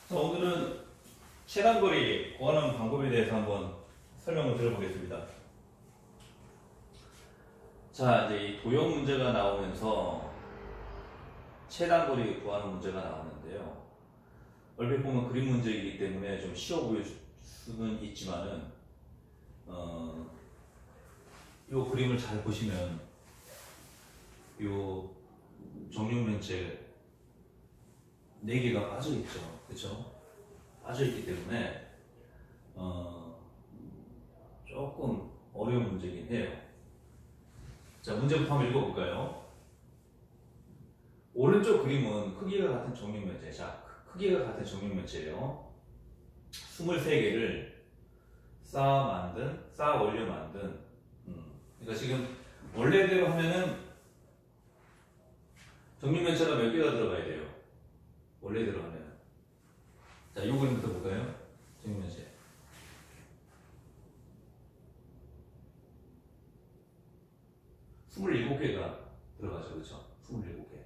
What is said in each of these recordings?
자, 오늘은 최단거리 구하는 방법에 대해서 한번 설명을 드려보겠습니다. 자, 이제 이 도형 문제가 나오면서 최단거리 구하는 문제가 나왔는데요. 얼핏 보면 그림 문제이기 때문에 좀 쉬워 보일 수는 있지만은, 이 그림을 잘 보시면 이 정육면체 4개가 빠져 있죠. 그렇죠? 빠져 있기 때문에 조금 어려운 문제긴 해요. 자, 문제부터 한번 읽어볼까요? 오른쪽 그림은 크기가 같은 정육면체. 자, 크기가 같은 정육면체예요. 23개를 쌓아 올려 만든. 그러니까 지금 원래대로 하면은 정육면체가 몇 개가 들어가야 돼요? 원래대로 하면. 자, 이 그림부터 볼까요? 정육면체. 27개가 들어가죠. 그렇죠? 27개.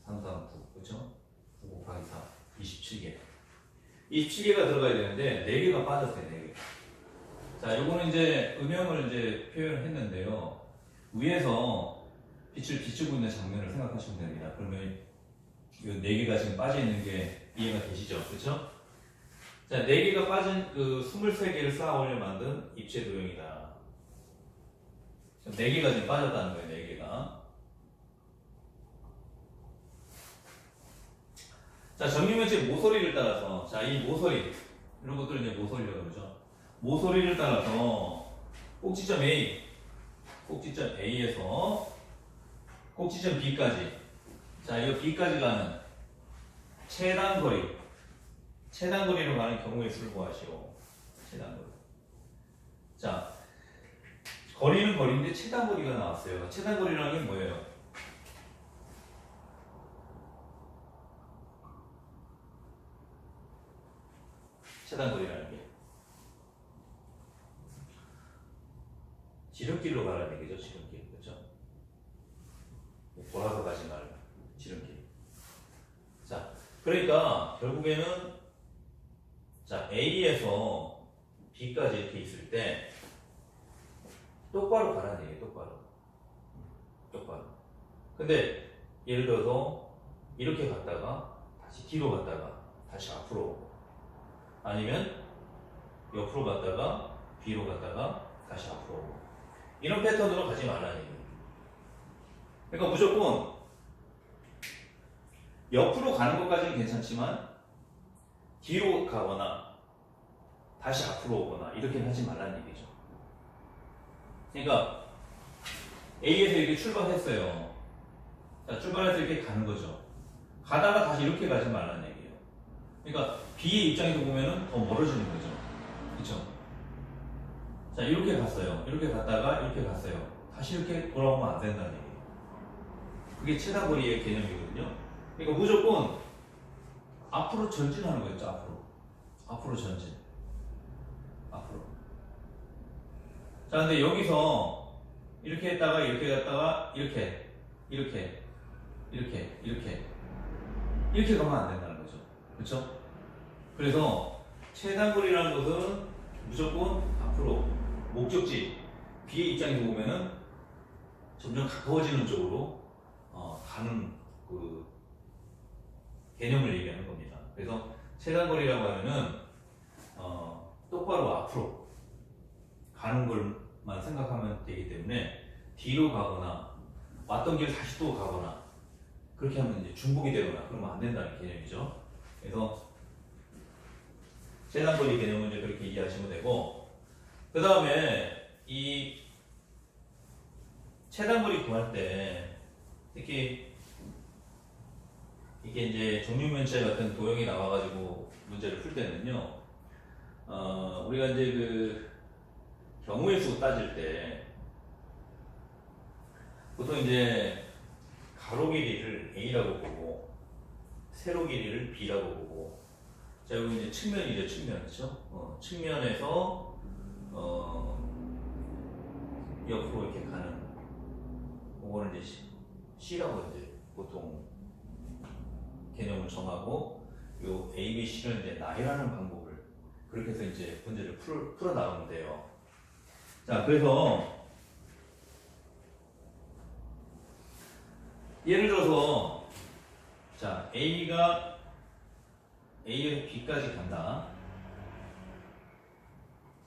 3, 3, 9. 그렇죠? 9 곱하기 4. 27개. 27개가 들어가야 되는데 4개가 빠졌어요. 4개. 자, 요거는 이제 음영을 이제 표현했는데요. 위에서 빛을 비추고 있는 장면을 생각하시면 됩니다. 그러면 이 4개가 지금 빠져 있는 게 이해가 되시죠? 그렇죠? 자, 4개가 빠진 그 23개를 쌓아 올려 만든 입체 도형이다. 4개가 지금 빠졌다는 거예요. 4개가. 자, 정육면체 모서리를 따라서, 자, 이 모서리, 이런 것들을 이제 모서리라고 그러죠. 모서리를 따라서 꼭지점 A에서 꼭지점 B까지. 자, 이 B까지 가는 최단거리로 가는 경우의 수를 구하시오. 최단거리. 자, 거리는 거리인데 최단거리가 나왔어요. 최단거리라는 게 뭐예요? 최단거리라는 게 지름길로 가라는 얘기죠. 지름길. 그렇죠? 돌아서 가지 말고 지름길. 자, 그러니까 결국에는 자, A에서 B까지 이렇게 있을 때 똑바로 가라는 얘기예요. 똑바로. 근데 예를 들어서 이렇게 갔다가 다시 뒤로 갔다가 다시 앞으로 오고, 아니면 옆으로 갔다가 뒤로 갔다가 다시 앞으로 오고, 이런 패턴으로 가지 말라는 얘기예요. 그러니까 무조건 옆으로 가는 것까지는 괜찮지만 뒤로 가거나 다시 앞으로 오거나 이렇게는 하지 말라는 얘기죠. 그러니까 A에서 이렇게 출발했어요. 자, 출발해서 이렇게 가는 거죠. 가다가 다시 이렇게 가지 말라는 얘기예요. 그러니까 B의 입장에서 보면은 더 멀어지는 거죠. 그렇죠? 자, 이렇게 갔어요. 이렇게 갔다가 이렇게 갔어요. 다시 이렇게 돌아오면 안 된다는 얘기예요. 그게 최다거리의 개념이거든요. 그러니까 무조건 앞으로 전진하는 거였죠. 앞으로 전진. 앞으로. 자, 근데 여기서 이렇게 했다가 이렇게 갔다가 이렇게 가면 안 된다는 거죠. 그렇죠? 그래서 최단거리라는 것은 무조건 앞으로, 목적지 B의 입장에서 보면은 점점 가까워지는 쪽으로 가는 그 개념을 얘기하는 겁니다. 그래서 최단거리라고 하면은 똑바로 앞으로 가는 걸만 생각하면 되기 때문에 뒤로 가거나 왔던 길 다시 또 가거나 그렇게 하면 이제 중복이 되거나 그러면 안 된다는 개념이죠. 그래서 최단거리 개념은 이제 그렇게 이해하시면 되고, 그 다음에 이 최단거리 구할 때 특히 이게 이제 정육면체 같은 도형이 나와가지고 문제를 풀 때는요, 우리가 이제 그 경우의 수 따질 때 보통 이제 가로 길이를 A라고 보고 세로 길이를 B라고 보고, 자, 여기 이제 측면이죠. 측면. 그렇죠? 측면에서 옆으로 이렇게 가는 그거는 이제 C라고 이제 보통 개념을 개념을 정하고 요 A, B, C를 이제 나열하는 방법을 그렇게 해서 이제 문제를 풀어 나가면 돼요. 자, 그래서 예를 들어서 자, A가 A에서 B까지 간다.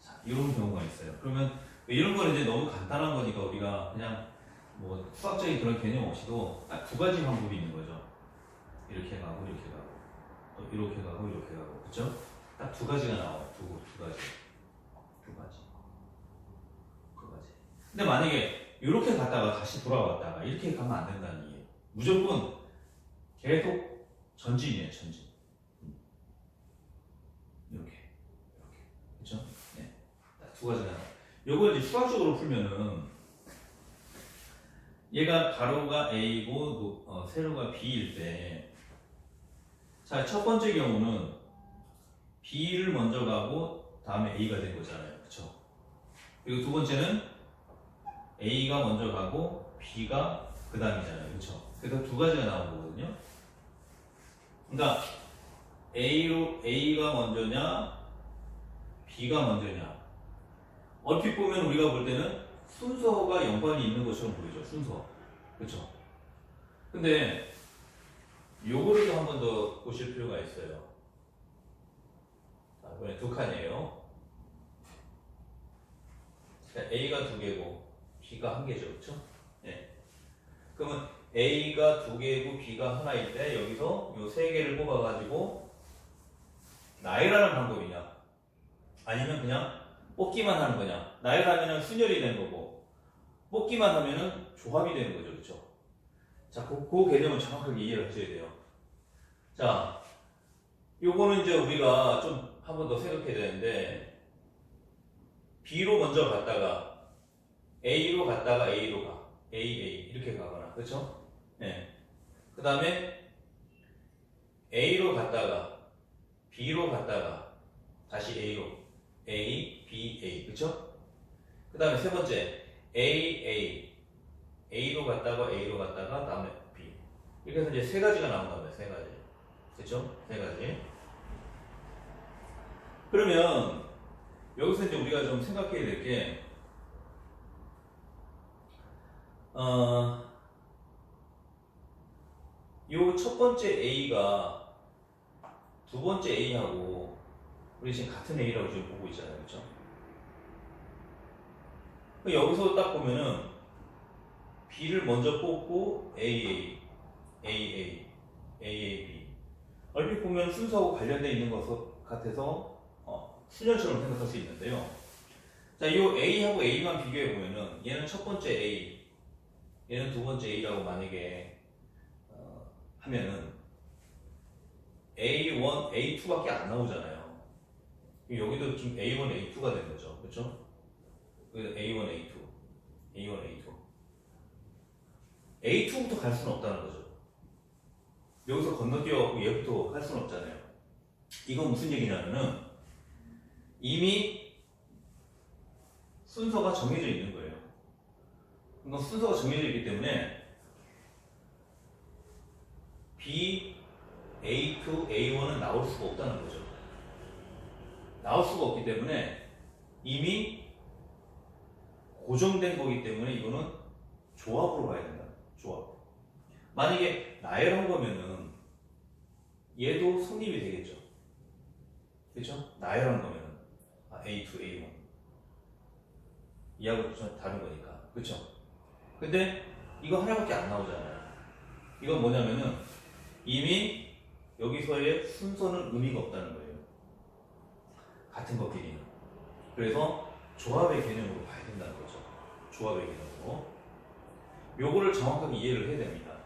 자, 이런 경우가 있어요. 그러면 이런 거는 이제 너무 간단한 거니까 우리가 그냥 뭐 수학적인 그런 개념 없이도 딱 두 가지 방법이 있는 거죠. 이렇게 가고 이렇게 가고 또 이렇게 가고 이렇게 가고 그렇죠? 딱 두 가지가 나와요. 두 가지. 근데 만약에 이렇게 갔다가 다시 돌아왔다가 이렇게 가면 안 된다는 얘기예요. 무조건 계속 전진이에요. 전진. 이렇게 그렇죠? 네. 딱 두 가지가 나와요. 요걸 이제 수학적으로 풀면은 얘가 가로가 A고 세로가 B일 때 자, 첫 번째 경우는 B를 먼저 가고 다음에 A가 된 거잖아요. 그쵸? 그리고 두 번째는 A가 먼저 가고 B가 그 다음이잖아요. 그쵸? 그래서 두 가지가 나온 거거든요. 그러니까 A가 먼저냐 B가 먼저냐 얼핏 보면 우리가 볼 때는 순서가 연관이 있는 것처럼 보이죠. 순서. 그쵸? 근데 요거를 한 번 더 보실 필요가 있어요. 자, 이번에 두 칸이에요. A가 두 개고 B가 한 개죠. 그쵸? 네. 그러면 A가 두 개고 B가 하나일 때 여기서 요 세 개를 뽑아가지고 나열하는 방법이냐 아니면 그냥 뽑기만 하는 거냐. 나열하면은 순열이 되는 거고 뽑기만 하면은 조합이 되는 거죠. 그쵸? 자, 그 개념을 정확하게 이해를 하셔야 돼요. 자, 요거는 이제 우리가 좀 한 번 더 생각해야 되는데 B로 먼저 갔다가 A로 갔다가 A로 가. A 이렇게 가거나. 그렇죠? 네. 그 다음에 A로 갔다가 B로 갔다가 다시 A로 A, B, A. 그렇죠? 그 다음에 세 번째 A로 갔다가 A로 갔다가 다음에 B. 이렇게 해서 이제 세 가지가 나온단 말이에요. 세 가지. 그렇죠? 세 가지. 그러면 여기서 이제 우리가 좀 생각해야 될 게 요 첫 번째 A가 두 번째 A하고 우리 지금 같은 A라고 지금 보고 있잖아요. 그렇죠? 여기서 딱 보면은 B를 먼저 뽑고 AA, B 얼핏 보면 순서하고 관련되어 있는 것 같아서 순열처럼 생각할 수 있는데요. 자, 이 A하고 A만 비교해 보면은 얘는 첫 번째 A, 얘는 두 번째 A라고 만약에 하면은 A1, A2밖에 안 나오잖아요. 여기도 지금 A1, A2가 된 거죠. 그렇죠? A1, A2. A2부터 갈 수는 없다는 거죠. 여기서 건너뛰어갖고 얘부터 할 수는 없잖아요. 이건 무슨 얘기냐면은 이미 순서가 정해져 있는 거예요. 그러니까 순서가 정해져 있기 때문에 B, A2, A1은 나올 수가 없다는 거죠. 나올 수가 없기 때문에 이미 고정된 거기 때문에 이거는 조합으로 가야 된다. 조합. 만약에 나열한 거면은 얘도 성립이 되겠죠. 그렇죠? 나열한 거면은 A2, A1 이하고 좀 다른 거니까. 그렇죠? 근데 이거 하나밖에 안 나오잖아요. 이건 뭐냐면은 이미 여기서의 순서는 의미가 없다는 거예요. 같은 것끼리는. 그래서 조합의 개념으로 봐야 된다는 거죠. 조합의 개념으로. 요거를 정확하게 이해를 해야 됩니다.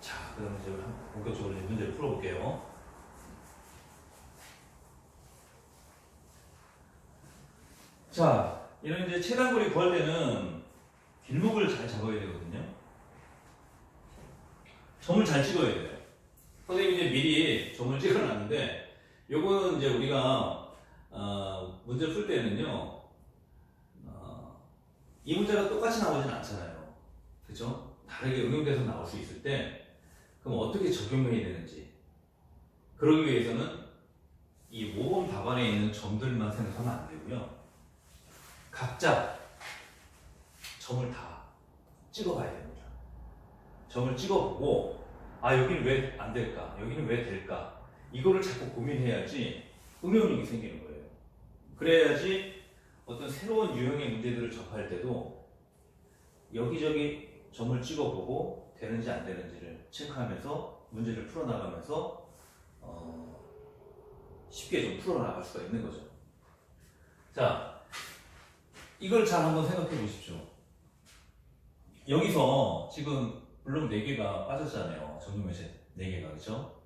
자, 그럼 이제 본격적으로 문제를 풀어볼게요. 자, 이런 이제 최단거리 구할 때는 길목을 잘 잡아야 되거든요. 점을 잘 찍어야 돼요. 선생님이 이제 미리 점을 찍어놨는데, 요거는 이제 우리가 문제 풀 때는요, 이 문제가 똑같이 나오진 않잖아요. 그죠? 다르게 응용돼서 나올 수 있을 때 그럼 어떻게 적용해야 되는지 그러기 위해서는 이 모범 답안에 있는 점들만 생각하면 안 되고요. 각자 점을 다 찍어봐야 됩니다. 점을 찍어보고 아 여기는 왜 안 될까? 여기는 왜 될까? 이거를 자꾸 고민해야지 응용력이 생기는 거예요. 그래야지 어떤 새로운 유형의 문제들을 접할 때도 여기저기 점을 찍어보고 되는지 안 되는지를 체크하면서 문제를 풀어나가면서 쉽게 좀 풀어나갈 수가 있는 거죠. 자, 이걸 잘 한번 생각해 보십시오. 여기서 지금 물론 4개가 빠졌잖아요. 정규면체 4개가 그렇죠?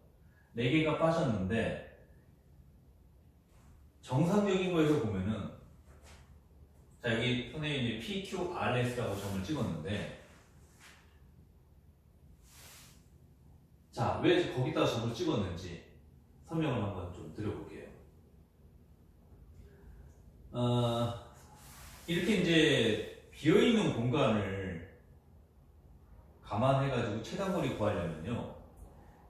4개가 빠졌는데 정상적인 거에서 보면은 자 여기 선생님이 PQRS라고 점을 찍었는데 자 왜 거기다가 점을 찍었는지 설명을 한번 좀 드려볼게요. 이렇게 이제 비어있는 공간을 감안해가지고 최단거리 구하려면요.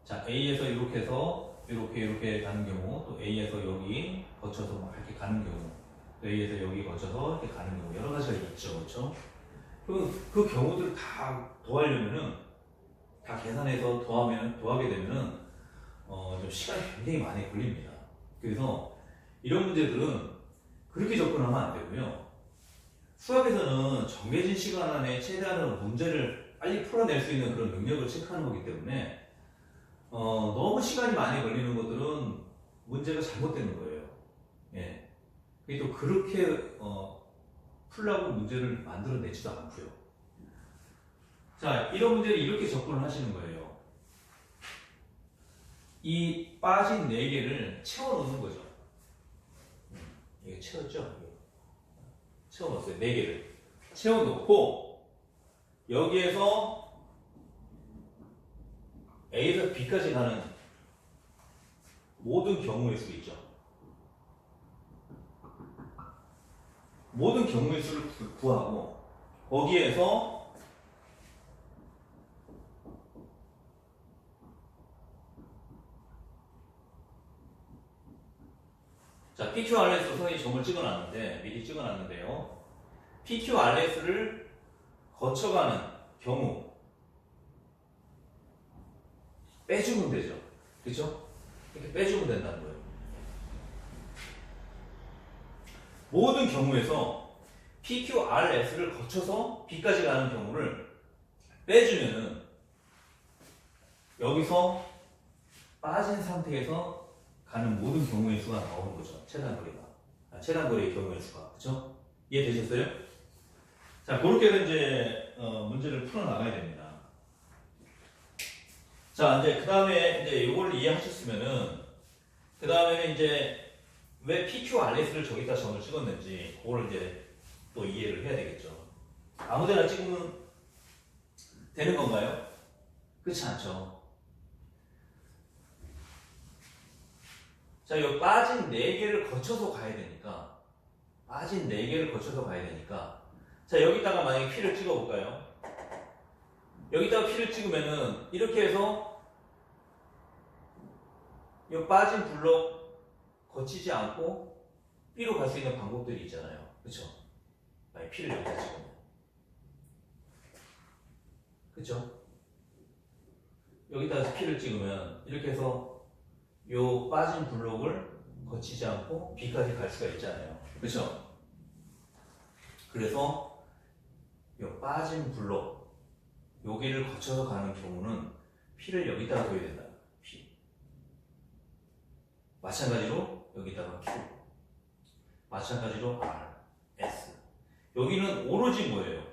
자, A에서 이렇게 해서 이렇게 가는 경우, 또 A에서 여기 거쳐서 막 이렇게 가는 경우, 또 A에서 여기 거쳐서 이렇게 가는 경우, 여러 가지가 있죠. 그렇죠? 그 경우들을 다 더하려면은, 다 계산해서 더하게 되면은, 좀 시간이 굉장히 많이 걸립니다. 그래서 이런 문제들은 그렇게 접근하면 안 되고요. 수학에서는 정해진 시간 안에 최대한으로 문제를 빨리 풀어낼 수 있는 그런 능력을 체크하는 거기 때문에 너무 시간이 많이 걸리는 것들은 문제가 잘못되는 거예요. 예. 또 그렇게 풀라고 문제를 만들어내지도 않고요. 자, 이런 문제를 이렇게 접근을 하시는 거예요. 이 빠진 4개를 채워넣는 거죠. 이게 채웠죠? 채워넣었어요. 4개를. 채워놓고 여기에서 A에서 B까지 가는 모든 경우의 수 있죠. 모든 경우의 수를 구하고 거기에서 자, PQRS 선생님이 점을 찍어놨는데 미리 찍어놨는데요. PQRS를 거쳐가는 경우 빼주면 되죠. 그렇죠? 이렇게 빼주면 된다는 거예요. 모든 경우에서 PQRS를 거쳐서 B까지 가는 경우를 빼주면은 여기서 빠진 상태에서 가는 모든 경우의 수가 나오는 거죠. 최단거리의 경우의 수가. 그렇죠? 이해되셨어요? 자, 그렇게 해서 이제 문제를 풀어나가야 됩니다. 자, 이제 그 다음에 이제 이걸 이해하셨으면은 그 다음에는 이제 왜 PQRS를 저기다 점을 찍었는지 그걸 이제 또 이해를 해야 되겠죠. 아무데나 찍으면 되는 건가요? 그렇지 않죠. 자, 이 빠진 4개를 거쳐서 가야 되니까 자, 여기다가 만약에 P를 찍어볼까요? 여기다가 P를 찍으면은 이렇게 해서 이 빠진 블록 거치지 않고 B로 갈 수 있는 방법들이 있잖아요. 그쵸? 만약에 P를 여기다 찍으면 그쵸? 여기다가 P를 찍으면 이렇게 해서 요 빠진 블록을 거치지 않고 B까지 갈 수가 있잖아요. 그렇죠? 그래서 요 빠진 블록 여기를 거쳐서 가는 경우는 P를 여기다가 둬야 된다. P. 마찬가지로 여기다가 Q. 마찬가지로 R, S. 여기는 오로지 뭐예요?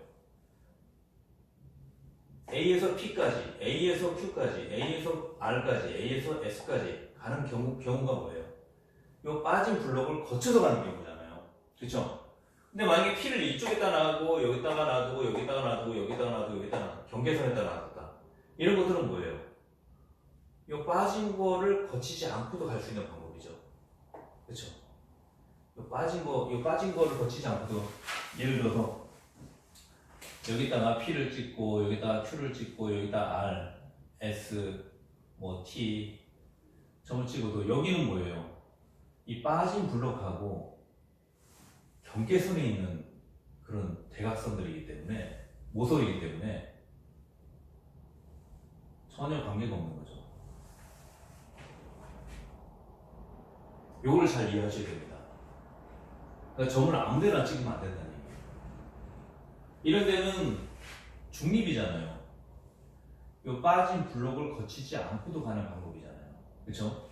A에서 P까지, A에서 Q까지, A에서 R까지, A에서 S까지 가는 경우가 뭐예요? 이 빠진 블록을 거쳐서 가는 경우잖아요. 그렇죠? 근데 만약에 P를 이쪽에다 놔두고 여기다가 놔두고 여기다가 놔두고 여기다가 놔두고 여기다가 놔두고 경계선에다 놔뒀다. 이런 것들은 뭐예요? 이 빠진 거를 거치지 않고도 갈 수 있는 방법이죠. 그렇죠? 이 빠진 거를 거치지 않고도 예를 들어서 여기다가 P를 찍고 여기다가 Q를 찍고 여기다 R, S, 뭐 T 점을 찍어도 여기는 뭐예요? 이 빠진 블록하고 경계선에 있는 그런 대각선들이기 때문에 모서리이기 때문에 전혀 관계가 없는 거죠. 요걸 잘 이해하셔야 됩니다. 그러니까 점을 아무데나 찍으면 안 된다는 얘기예요. 이런 데는 중립이잖아요. 요 빠진 블록을 거치지 않고도 가는 방법이잖아요. 그렇죠?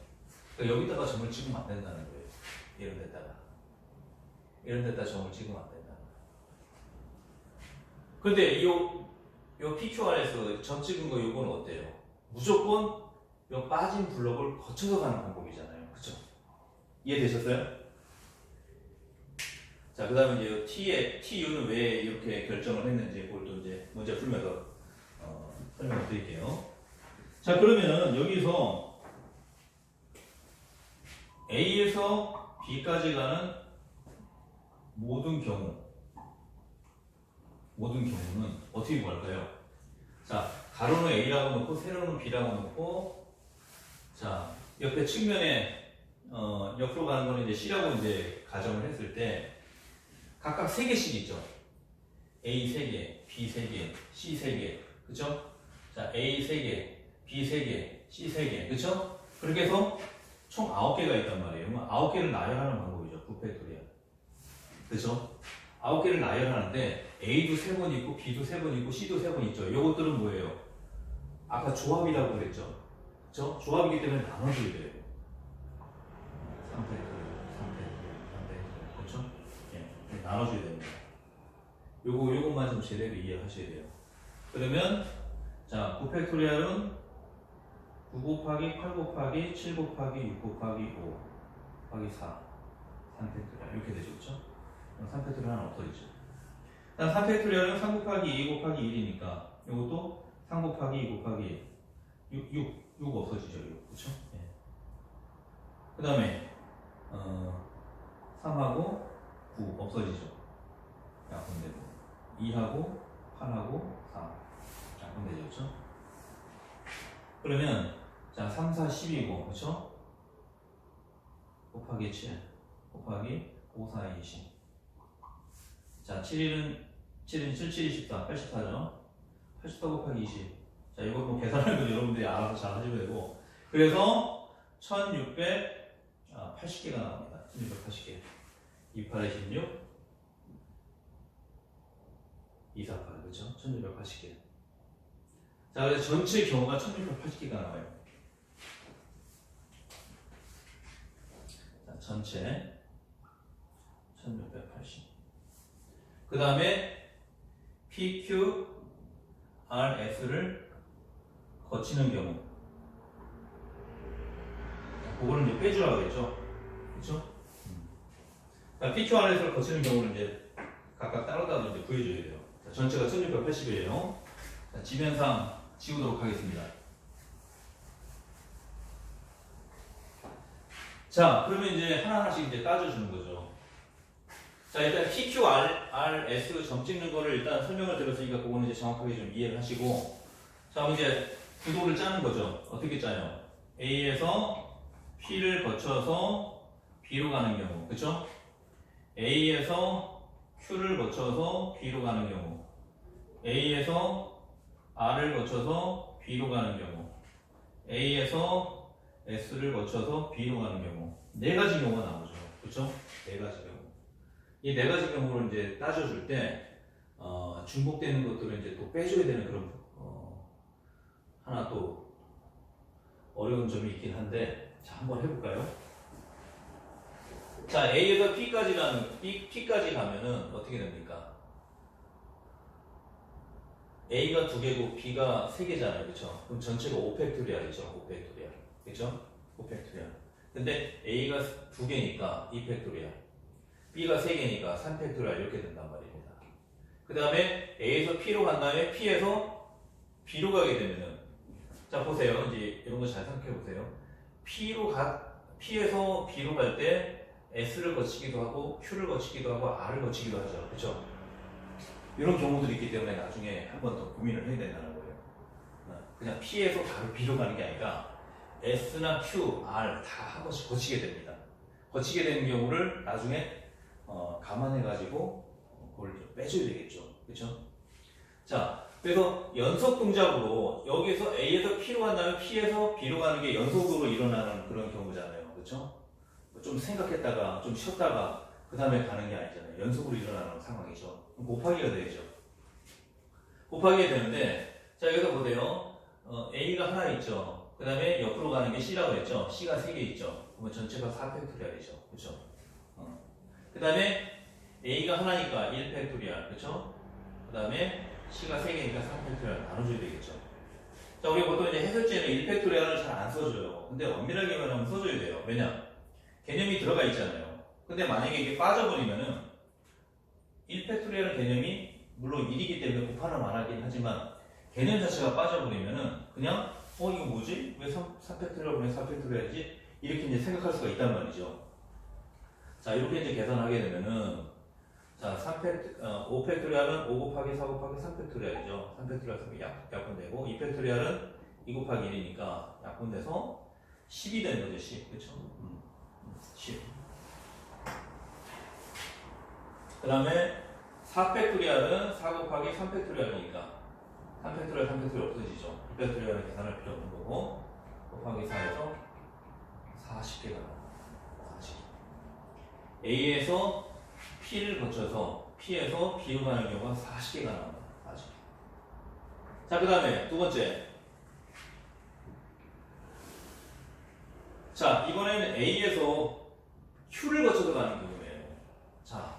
그러니까 여기다가 점을 찍으면 안 된다는 거예요. 이런 데다가 점을 찍으면 안 된다. 근데 요 PQR에서 점 찍은 거 요건 어때요? 무조건 요 빠진 블록을 거쳐서 가는 방법이잖아요. 그렇죠? 이해되셨어요? 자, 그 다음에 이제 TU는 왜 이렇게 결정을 했는지 그걸 또 이제 문제 풀면서 설명을 드릴게요. 자, 그러면 여기서 A에서 B까지 가는 모든 경우는 어떻게 구할까요? 자, 가로는 A라고 놓고 세로는 B라고 놓고, 자, 옆에 측면에 옆으로 가는 거는 이제 C라고 이제 가정을 했을 때 각각 3개씩 있죠. A 3개, B 3개, C 3개, 그쵸? 자, A 3개, B 3개, C 3개, 그쵸? 그렇게 해서 총 9개가 있단 말이에요. 그러면 9개를 나열하는 방법이죠. 9팩토리얼. 그쵸? 9개를 나열하는데 A도 3번 있고 B도 3번 있고 C도 3번 있죠. 이것들은 뭐예요? 아까 조합이라고 그랬죠. 그쵸? 조합이기 때문에 나눠줘야 돼요. 3팩토리얼, 3팩토리얼, 3팩토리얼. 그쵸? 예, 나눠줘야 됩니다. 요것만 좀 제대로 이해하셔야 돼요. 그러면 자, 9팩토리얼은 9 곱하기 8 곱하기 7 곱하기 6 곱하기 5 곱하기 4 3팩토리얼 이렇게 되죠. 그쵸? 3팩토리얼 하나 없어지죠. 일단 3팩토리얼은 3 곱하기 2 곱하기 1이니까 이것도 3 곱하기 2 곱하기 6 없어지죠. 6. 그쵸? 예. 그 다음에 3하고 9 없어지죠. 약분되고 2하고 8하고 3 약분되죠. 그쵸? 그러면 자 3, 4, 10이고 그쵸? 곱하기 7 곱하기 5, 4, 20 자 7은 7, 7, 14, 84죠? 84 곱하기 20 자 이거 뭐 계산하는 건 여러분들이 알아서 잘 하시면 되고 그래서 1680개가 나옵니다. 1680개 28에 16 248 그쵸? 1680개 자 그래서 전체 경우가 1680개가 나와요. 자 전체 1680 그 다음에 PQ, RS를 거치는 경우 그거는 이제 빼주라고 했죠. 그쵸? PQ, RS를 거치는 경우는 이제 각각 따로 이제 구해줘야 돼요. 자, 전체가 1680이에요. 자, 지면상 지우도록 하겠습니다. 자, 그러면 이제 하나하나씩 이제 따져주는 거죠. 자, 일단 PQ, RS 점 찍는 거를 일단 설명을 드렸으니까 그거는 이제 정확하게 좀 이해를 하시고 자, 그럼 이제 구도를 짜는 거죠. 어떻게 짜요? A에서 P를 거쳐서 B로 가는 경우, 그쵸? A에서 Q를 거쳐서 B로 가는 경우 A에서 R을 거쳐서 B로 가는 경우 A에서 S를 거쳐서 B로 가는 경우 네 가지 경우가 나오죠. 그렇죠? 네 가지 경우. 이 네 가지 경우를 이제 따져줄 때 중복되는 것들을 이제 또 빼줘야 되는 그런 하나 또 어려운 점이 있긴 한데 자 한번 해볼까요? 자 A에서 P까지 가면은 어떻게 됩니까? A가 2개고 B가 3개잖아요. 그쵸? 그럼 전체가 5팩토리얼이죠. 5팩토리얼. 그쵸? 5팩토리얼. 근데 A가 2개니까 2팩토리얼. B가 3개니까 3팩토리얼 이렇게 된단 말입니다. 그 다음에 A에서 P로 간 다음에 P에서 B로 가게 되면은 자 보세요. 이제 이런 거 잘 생각해 보세요. P에서 B로 갈 때 S를 거치기도 하고 Q를 거치기도 하고 R을 거치기도 하죠. 그쵸? 이런 경우들이 있기 때문에 나중에 한 번 더 고민을 해야 된다는 거예요. 그냥 P에서 바로 B로 가는 게 아니라 S나 Q, R 다 한 번씩 거치게 됩니다. 거치게 되는 경우를 나중에 감안해가지고 그걸 좀 빼줘야 되겠죠. 그렇죠? 자, 그래서 연속 동작으로 여기서 A에서 P로 간 다음에 P에서 B로 가는 게 연속으로 일어나는 그런 경우잖아요. 그렇죠? 좀 생각했다가 좀 쉬었다가 그 다음에 가는 게 아니잖아요. 연속으로 일어나는 상황이죠. 곱하기가 되죠. 곱하기가 되는데 자 여기서 보세요. A가 하나 있죠. 그 다음에 옆으로 가는 게 C라고 했죠. C가 3개 있죠. 그러면 전체가 4팩토리얼이죠. 그렇죠? 그 다음에 A가 하나니까 1팩토리얼. 그렇죠? 그 다음에 C가 3개니까 3팩토리얼 나눠줘야 되겠죠. 자, 우리 보통 이제 해설지에는 1팩토리얼을 잘 안 써줘요. 근데 엄밀하게 말하면 써줘야 돼요. 왜냐? 개념이 들어가 있잖아요. 근데 만약에 이게 빠져버리면은 1팩토리얼 개념이 물론 1이기 때문에 곱하나 말하긴 하지만 개념 자체가 빠져버리면은 그냥 이거 뭐지? 왜 3팩토리얼 보내 4팩토리얼이지? 이렇게 이제 생각할 수가 있단 말이죠. 자, 이렇게 이제 계산하게 되면은 자, 5팩토리얼은 5 곱하기 4 곱하기 3팩토리얼이죠. 3팩토리얼 약분되고 2팩토리얼은 2 곱하기 1이니까 약분돼서 10이 되는 거죠. 10. 그쵸? 10. 그 다음에 4팩토리얼은 4 곱하기 3팩토리얼이니까 3팩토리얼 없어지죠. 2팩토리얼은 계산할 필요 없는 거고 곱하기 4에서 40개가 나옵니다. 40. A에서 P를 거쳐서 P에서 B로 가는 경우가 40개가 나옵니다. 40개. 자, 그 다음에 두 번째. 자, 이번에는 A에서 Q를 거쳐서 가는 경우예요. 자,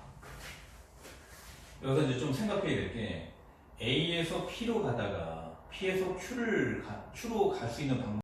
여기서 이제 좀 생각해야 될 게 A에서 P로 가다가 P에서 Q로 갈 수 있는 방법